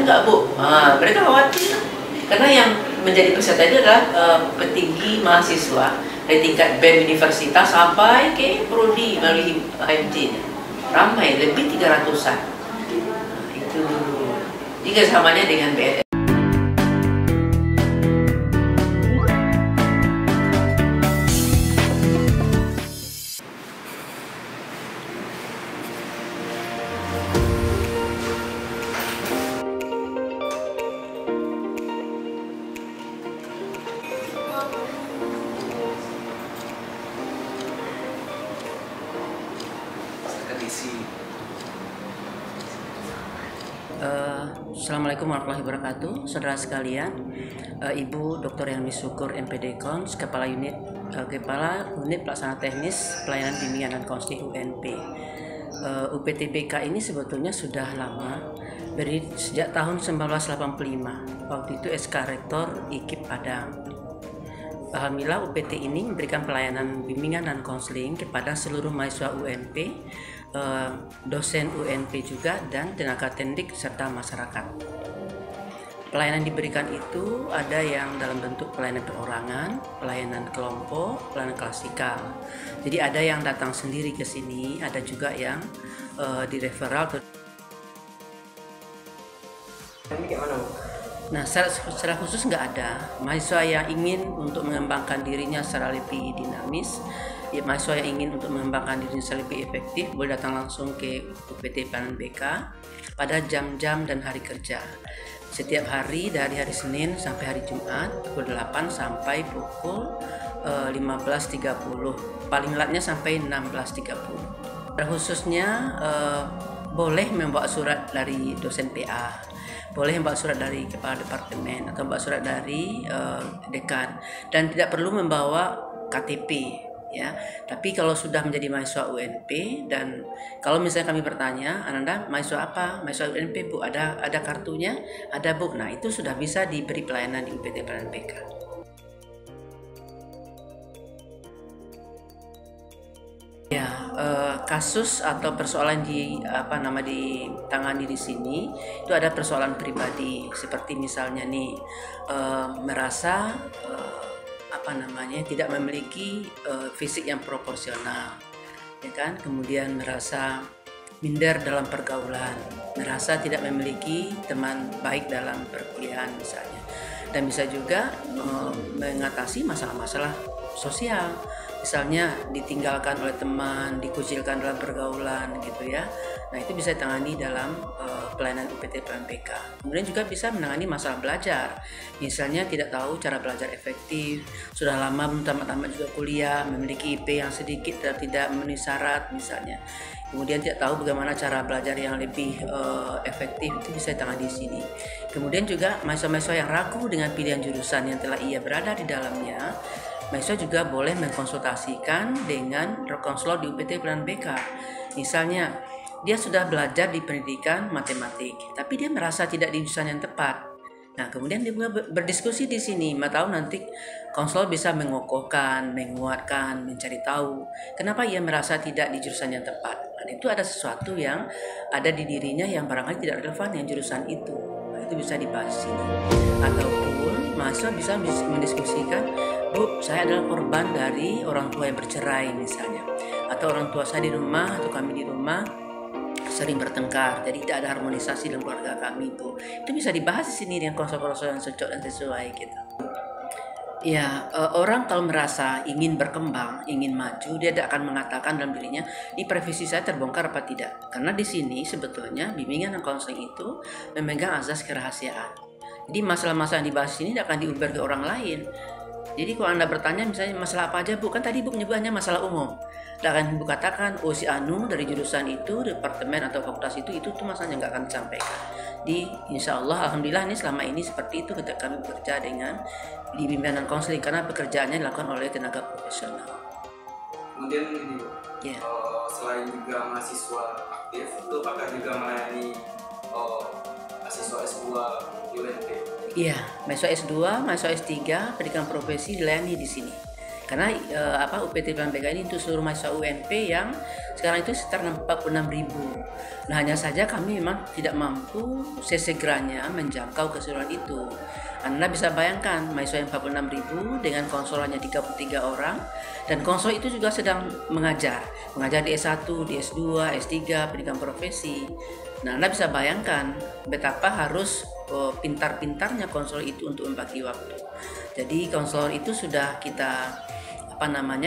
nggak Bu? Mereka khawatir karena yang menjadi peserta itu adalah petinggi mahasiswa dari tingkat BEM universitas sampai ke prodi melalui AMJ. Ramai, lebih 300-an. Itu jika samanya dengan BNN. Assalamualaikum warahmatullahi wabarakatuh, saudara sekalian. Ibu Dr. Yanmi Syukur MPD Kons, Kepala Unit Pelaksana Teknis Pelayanan Bimbingan dan Konseling UNP. UPTBK ini sebetulnya sudah lama, sejak tahun 1985. Waktu itu SK Rektor IKIP Padang. Alhamdulillah UPT ini memberikan pelayanan bimbingan dan konseling kepada seluruh mahasiswa UNP, dosen UNP juga, dan tenaga teknik serta masyarakat. Pelayanan diberikan itu ada yang dalam bentuk pelayanan perorangan, pelayanan kelompok, pelayanan klasikal. Jadi ada yang datang sendiri ke sini, ada juga yang di referral. Ini gimana Bu? Nah, secara khusus nggak ada. Mahasiswa yang ingin untuk mengembangkan dirinya secara lebih dinamis, ya, mahasiswa yang ingin untuk mengembangkan dirinya secara lebih efektif, boleh datang langsung ke UPT Pelayanan BK pada jam-jam dan hari kerja. Setiap hari dari hari Senin sampai hari Jumat, pukul 8 sampai pukul 15.30. Paling latnya sampai 16.30. Khususnya boleh membawa surat dari dosen PA, boleh membawa surat dari kepala departemen, atau membawa surat dari dekan, dan tidak perlu membawa KTP. Ya, tapi kalau sudah menjadi mahasiswa UNP, dan kalau misalnya kami bertanya, Anda mahasiswa apa? Mahasiswa UNP Bu, ada kartunya? Ada Bu. Nah, itu sudah bisa diberi pelayanan di UPT Pelayanan BK. Ya, kasus atau persoalan ditangani di sini itu ada persoalan pribadi, seperti misalnya nih merasa tidak memiliki fisik yang proporsional, ya kan? Kemudian merasa minder dalam pergaulan, merasa tidak memiliki teman baik dalam perkuliahan misalnya, dan bisa juga mengatasi masalah-masalah sosial, misalnya ditinggalkan oleh teman, dikucilkan dalam pergaulan gitu ya. Nah, itu bisa ditangani dalam pelayanan UPT Pelayanan BK. Kemudian juga bisa menangani masalah belajar, misalnya tidak tahu cara belajar efektif, sudah lama belum tamat juga kuliah, memiliki IP yang sedikit dan tidak memenuhi syarat misalnya. Kemudian tidak tahu bagaimana cara belajar yang lebih efektif, itu bisa ditangani di sini. Kemudian juga mahasiswa-mahasiswa yang ragu dengan pilihan jurusan yang telah ia berada di dalamnya, mahasiswa juga boleh mengkonsultasikan dengan konselor di UPT Pelayanan BK. Misalnya, dia sudah belajar di pendidikan matematik, tapi dia merasa tidak di jurusan yang tepat. Nah, kemudian dia berdiskusi di sini, tahu nanti konselor bisa mengokohkan, menguatkan, mencari tahu kenapa ia merasa tidak di jurusan yang tepat. Dan itu ada sesuatu yang ada di dirinya yang barangkali tidak relevan dengan jurusan itu. Nah, itu bisa dibahas di sini. Ataupun mahasiswa bisa mendiskusikan, Bu, saya adalah korban dari orang tua yang bercerai misalnya, atau orang tua saya di rumah atau kami di rumah sering bertengkar, jadi tidak ada harmonisasi dalam keluarga kami, Bu. Itu bisa dibahas di sini dengan konselor-konselor yang cocok dan sesuai gitu. Ya, orang kalau merasa ingin berkembang, ingin maju, dia tidak akan mengatakan dalam dirinya, ini privasi saya terbongkar apa tidak. Karena di sini sebetulnya bimbingan dan konseling itu memegang azas kerahasiaan. Jadi masalah-masalah yang dibahas ini tidak akan diumbar ke orang lain. Jadi kalau Anda bertanya misalnya masalah apa aja Bu, kan tadi Bu menyebutnya masalah umum. Dan akan Ibu katakan, oh si Anu dari jurusan itu, departemen atau fakultas itu tuh masalahnya nggak akan disampaikan. Insya Allah, Alhamdulillah ini selama ini seperti itu ketika kami bekerja dengan di bimbingan dan konseling, karena pekerjaannya dilakukan oleh tenaga profesional. Kemudian ini Bu, Yeah. Selain juga mahasiswa aktif, itu apakah juga melayani mahasiswa S2 UNP? Iya, mahasiswa S2, mahasiswa S3, pendidikan profesi dilayani di sini. Karena UPT Plan BK ini untuk seluruh mahasiswa UNP yang sekarang itu sekitar 46.000. Nah, hanya saja kami memang tidak mampu sesegeranya menjangkau keseluruhan itu. Anda bisa bayangkan mahasiswa yang 46.000 dengan konselor hanya 33 orang, dan konselor itu juga sedang mengajar di S1, di S2, S3, pendidikan profesi. Nah, Anda bisa bayangkan betapa harus pintar-pintarnya konselor itu untuk membagi waktu. Jadi konselor itu sudah kita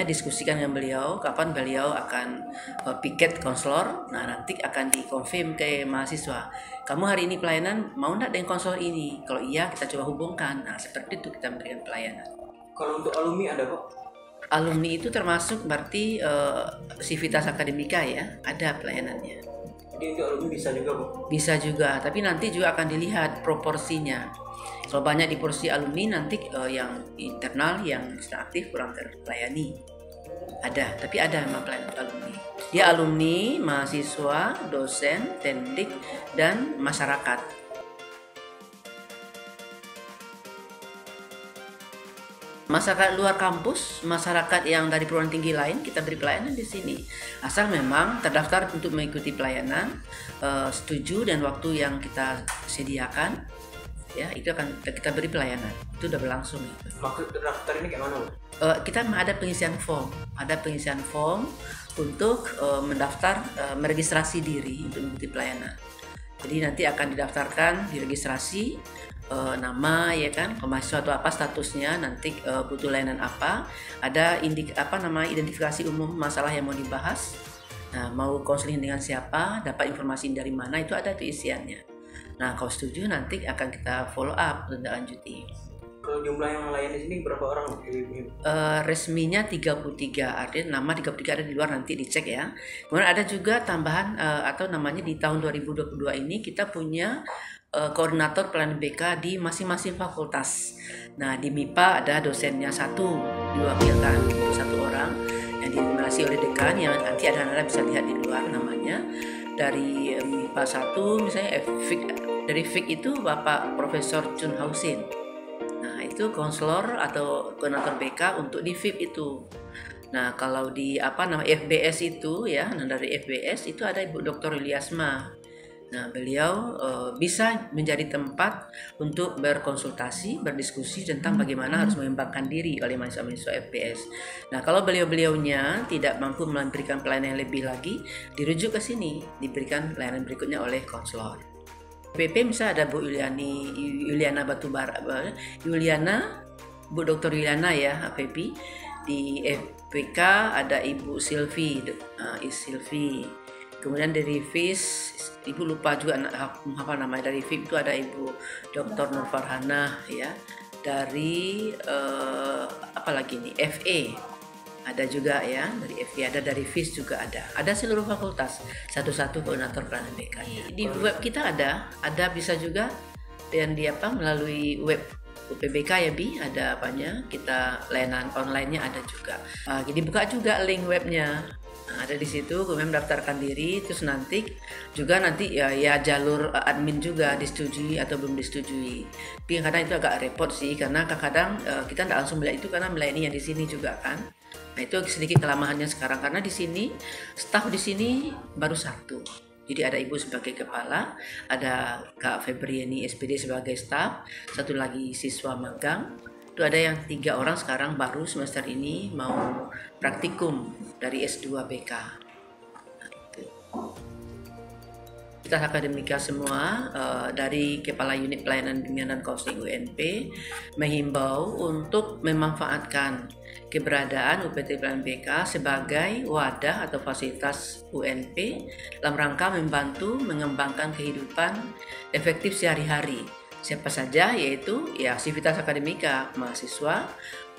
diskusikan dengan beliau kapan beliau akan piket konselor. Nah, nanti akan dikonfirm ke mahasiswa, kamu hari ini pelayanan mau enggak dengan konselor ini? Kalau iya, kita coba hubungkan. Nah, seperti itu kita memberikan pelayanan. Kalau untuk alumni ada kok? Alumni itu termasuk berarti Civitas Akademika ya, ada pelayanannya. Jadi untuk alumni bisa juga kok? Bisa juga, tapi nanti juga akan dilihat proporsinya. Kalau banyak di porsi alumni, nanti yang internal, yang aktif kurang terlayani. Ada, tapi ada memang pelayanan alumni. Dia alumni, mahasiswa, dosen, tendik, dan masyarakat. Masyarakat luar kampus, masyarakat yang dari perguruan tinggi lain, kita beri pelayanan di sini. Asal memang terdaftar untuk mengikuti pelayanan, setuju dan waktu yang kita sediakan, ya itu akan kita beri pelayanan. Itu udah berlangsung. Maksud terdaftar ini kayak mana? Kita ada pengisian form untuk mendaftar, meregistrasi diri untuk mengikuti pelayanan. Jadi nanti akan didaftarkan, diregistrasi nama, ya kan, mahasiswa atau apa statusnya, nanti butuh layanan apa, ada identifikasi umum masalah yang mau dibahas, nah, mau konseling dengan siapa, dapat informasi dari mana, itu ada itu isiannya. Nah, kalau setuju nanti akan kita follow up, tindak lanjuti. Kalau jumlah yang melayani di sini berapa orang? Resminya 33, artinya nama 33 ada di luar, nanti dicek ya. Kemudian ada juga tambahan atau namanya di tahun 2022 ini kita punya koordinator pelayanan BK di masing-masing fakultas. Nah, di MIPA ada dosennya diwakilkan satu orang yang dinominasi oleh dekan, yang nanti ada anak-anak bisa lihat di luar namanya. Dari MIPA 1 misalnya dari FIK itu Bapak Profesor Chun Hausin. Nah, itu konselor atau koordinator BK untuk di FIP itu. Nah, kalau di FBS itu ya, dari FBS itu ada Ibu Dr. Yuliasma. Nah, beliau bisa menjadi tempat untuk berkonsultasi, berdiskusi tentang bagaimana harus mengembangkan diri oleh mahasiswa-mahasiswa FBS. Nah, kalau beliau-beliaunya tidak mampu memberikan pelayanan yang lebih lagi, dirujuk ke sini, diberikan pelayanan berikutnya oleh konselor. PP misalnya ada Bu Yuliana Batubara, Bu Dr. Yuliana ya, PP. Di FPK ada Ibu Silvi, Kemudian dari FIS, Ibu lupa juga apa namanya, dari FIP itu ada Ibu Dr. Nur Farhana ya. Dari FE ada juga ya, dari FE ada, dari FIS juga ada seluruh fakultas, satu-satu koordinator pelayanan BK. Di web kita ada bisa juga, dan melalui web UPBK ya Bi, ada apanya, kita layanan online-nya ada juga. Jadi buka juga link webnya. Nah, ada di situ, kemudian mendaftarkan diri, terus nanti ya jalur admin juga disetujui atau belum disetujui. Tapi kadang itu agak repot sih, karena kadang kita tidak langsung melihat itu karena melayani yang di sini juga kan. Nah, itu sedikit kelemahannya sekarang, karena di sini staf di sini baru satu. Jadi ada Ibu sebagai kepala, ada Kak Febriani SPD sebagai staf, satu lagi siswa magang. Itu ada yang 3 orang sekarang baru semester ini mau praktikum dari S2 BK. Kita akademika semua dari Kepala Unit Pelayanan Bimbingan dan Konseling UNP menghimbau untuk memanfaatkan keberadaan UPT Pelayanan BK sebagai wadah atau fasilitas UNP dalam rangka membantu mengembangkan kehidupan efektif sehari-hari. Siapa saja, yaitu ya Civitas Akademika, mahasiswa,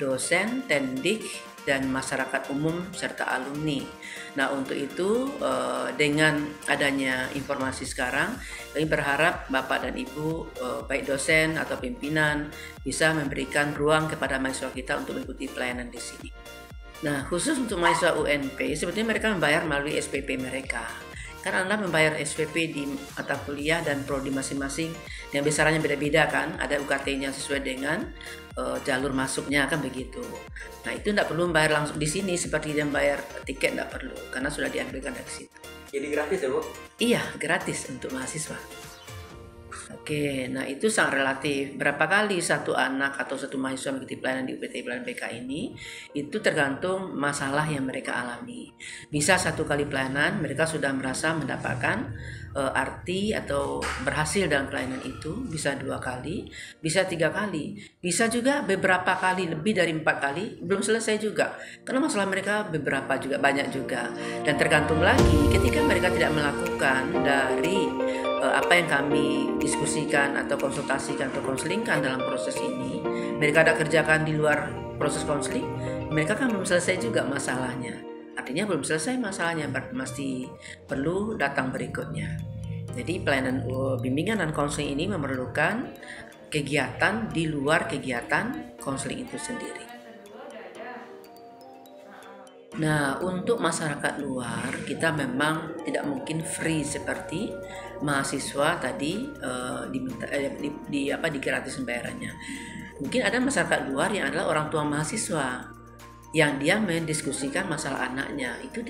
dosen, tendik, dan masyarakat umum serta alumni. Nah, untuk itu dengan adanya informasi sekarang, kami berharap Bapak dan Ibu baik dosen atau pimpinan bisa memberikan ruang kepada mahasiswa kita untuk mengikuti pelayanan di sini. Nah, khusus untuk mahasiswa UNP, sebetulnya mereka membayar melalui SPP mereka. Kan Anda membayar SPP di mata kuliah dan prodi masing-masing yang besarannya beda-beda kan, ada UKT-nya sesuai dengan jalur masuknya kan begitu. Nah itu tidak perlu membayar langsung di sini seperti dia membayar tiket, tidak perlu karena sudah diambilkan dari situ. Jadi gratis ya Bu? Iya, gratis untuk mahasiswa. Oke, nah itu sangat relatif. Berapa kali satu anak atau satu mahasiswa mengikuti pelayanan di UPT Pelayanan BK ini, itu tergantung masalah yang mereka alami. Bisa satu kali pelayanan, mereka sudah merasa mendapatkan arti atau berhasil dalam pelayanan itu, bisa 2 kali, bisa 3 kali, bisa juga beberapa kali, lebih dari 4 kali, belum selesai juga. Karena masalah mereka beberapa juga, banyak juga. Dan tergantung lagi ketika mereka tidak melakukan dari apa yang kami diskusikan atau konsultasikan atau konselingkan dalam proses ini, mereka ada kerjakan di luar proses konseling, mereka kan belum selesai juga masalahnya. Artinya belum selesai masalahnya, masih perlu datang berikutnya. Jadi pelayanan bimbingan dan konseling ini memerlukan kegiatan di luar kegiatan konseling itu sendiri. Nah, untuk masyarakat luar kita memang tidak mungkin free seperti mahasiswa tadi di gratis bayarannya. Mungkin ada masyarakat luar yang adalah orang tua mahasiswa yang dia mendiskusikan masalah anaknya, itu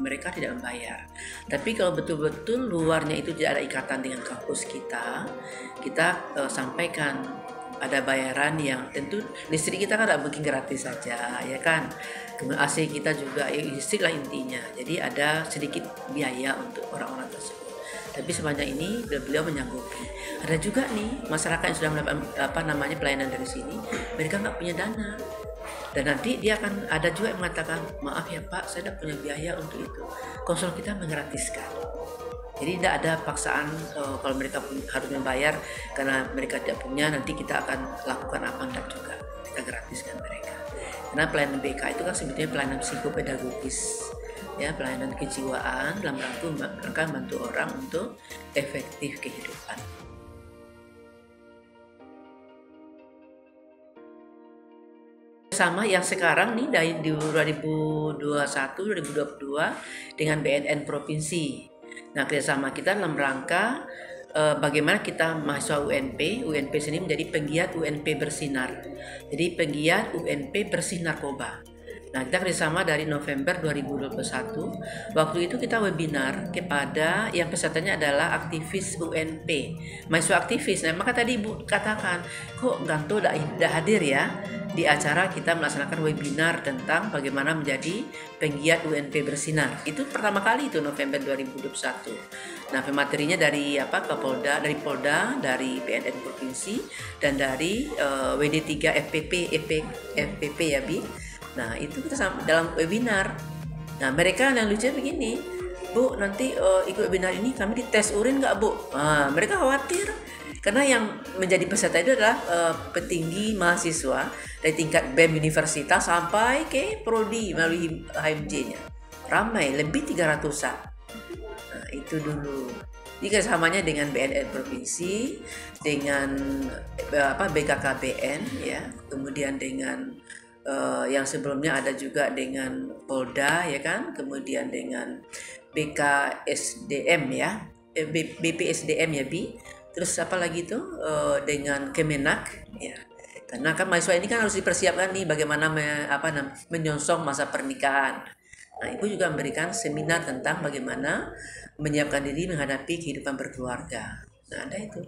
mereka tidak membayar. Tapi kalau betul-betul luarnya itu tidak ada ikatan dengan kampus kita sampaikan ada bayaran yang tentu listrik kita kan tidak mungkin gratis saja ya kan, kemudian AC kita juga listrik lah intinya, jadi ada sedikit biaya untuk orang-orang tersebut. Tapi sebanyak ini beliau menyanggupi. Ada juga nih masyarakat yang sudah mendapat pelayanan dari sini, mereka nggak punya dana. Dan nanti dia akan ada juga yang mengatakan, maaf ya Pak, saya tidak punya biaya untuk itu. Konsul kita menggratiskan. Jadi tidak ada paksaan kalau mereka harus membayar karena mereka tidak punya, nanti kita akan lakukan apa enggak juga. Kita gratiskan mereka. Karena pelayanan BK itu kan sebetulnya pelayanan psikopedagogis, ya, pelayanan kejiwaan dalam rangka membantu orang untuk efektif kehidupan. Sama yang sekarang nih dari 2021-2022 dengan BNN Provinsi. Nah, kerjasama kita dalam rangka bagaimana kita mahasiswa UNP sendiri menjadi penggiat UNP bersinar. Jadi penggiat UNP bersih narkoba. Nah, kita kerjasama dari November 2021. Waktu itu kita webinar kepada yang pesertanya adalah aktivis UNP, mahasiswa aktivis. Nah, maka tadi Ibu katakan, kok Ganto tidak hadir ya di acara kita melaksanakan webinar tentang bagaimana menjadi penggiat UNP bersinar. Itu pertama kali itu November 2021. Nah, pematerinya dari Polda, dari BNN Provinsi dan dari WD3 FPP ya Bi. Nah, itu kita dalam webinar. Nah, mereka yang lucu begini, Bu, nanti ikut webinar ini kami dites urin nggak Bu? Nah, mereka khawatir karena yang menjadi peserta itu adalah petinggi mahasiswa dari tingkat BEM universitas sampai ke prodi melalui HMJ-nya. Ramai, lebih 300-an. Nah, itu dulu. Jadi kerjasamanya dengan BNN Provinsi, dengan BKKBN, ya, kemudian dengan yang sebelumnya ada juga dengan Polda ya kan, kemudian dengan BKSDM ya, BPSDM ya Bi, terus apa lagi tuh dengan Kemenak ya, karena kan mahasiswa ini kan harus dipersiapkan nih bagaimana menyongsong masa pernikahan. Nah, Ibu juga memberikan seminar tentang bagaimana menyiapkan diri menghadapi kehidupan berkeluarga. Nah, ada itu.